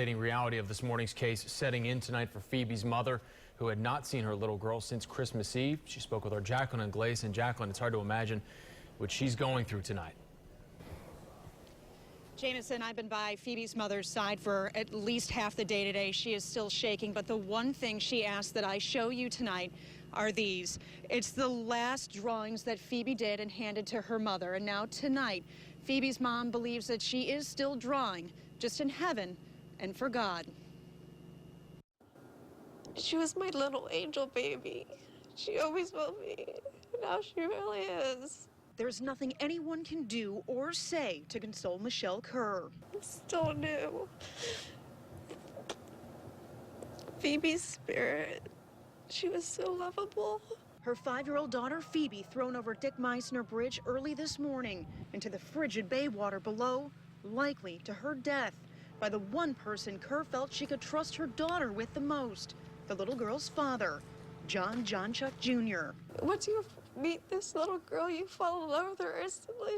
devastating reality of this morning's case setting in tonight for Phoebe's mother, who had not seen her little girl since Christmas Eve. She spoke with our Jacqueline Glaze. And Jacqueline, it's hard to imagine what she's going through tonight. Jameson, I've been by Phoebe's mother's side for at least half the day today. She is still shaking, but the one thing she asked that I show you tonight are these. It's the last drawings that Phoebe did and handed to her mother. And now tonight, Phoebe's mom believes that she is still drawing, just in heaven and for God. She was my little angel baby. She always will be. Now she really is. There's nothing anyone can do or say to console Michelle Kerr. It's still new. Phoebe's spirit, she was so lovable. Her 5-year-old daughter, Phoebe, thrown over Dick Meisner Bridge early this morning into the frigid bay water below, likely to her death by the one person Kerr felt she could trust her daughter with the most, the little girl's father, Jonchuck Jr. Once you meet this little girl, you fall in love with her instantly.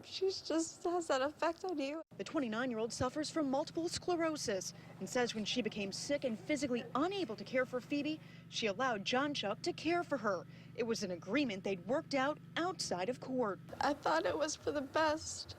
She just has that effect on you. The 29-year-old suffers from multiple sclerosis and says when she became sick and physically unable to care for Phoebe, she allowed Jonchuck to care for her. It was an agreement they'd worked out outside of court. I thought it was for the best.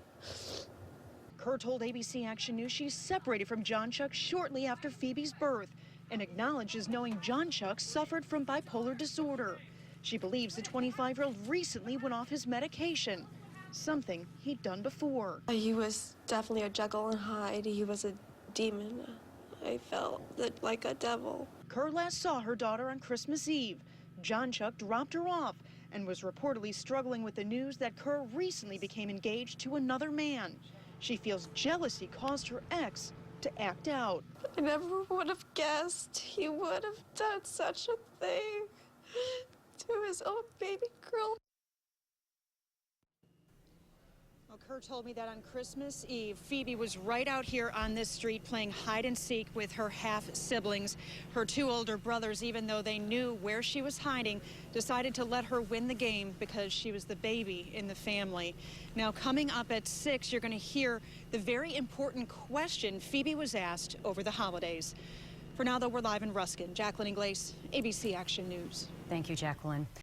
Kerr told ABC Action News she separated from Jonchuck shortly after Phoebe's birth and acknowledges knowing Jonchuck suffered from bipolar disorder. She believes the 25-year-old recently went off his medication, something he'd done before. He was definitely a Jekyll and Hyde. He was a demon. I felt like a devil. Kerr last saw her daughter on Christmas Eve. Jonchuck dropped her off and was reportedly struggling with the news that Kerr recently became engaged to another man. She feels jealousy caused her ex to act out. I never would have guessed he would have done such a thing to his own baby girl. Well, Kerr told me that on Christmas Eve, Phoebe was right out here on this street playing hide and seek with her half-siblings. Her 2 older brothers, even though they knew where she was hiding, decided to let her win the game because she was the baby in the family. Now, coming up at 6, you're going to hear the very important question Phoebe was asked over the holidays. For now, though, we're live in Ruskin. Jacqueline Glaze, ABC Action News. Thank you, Jacqueline.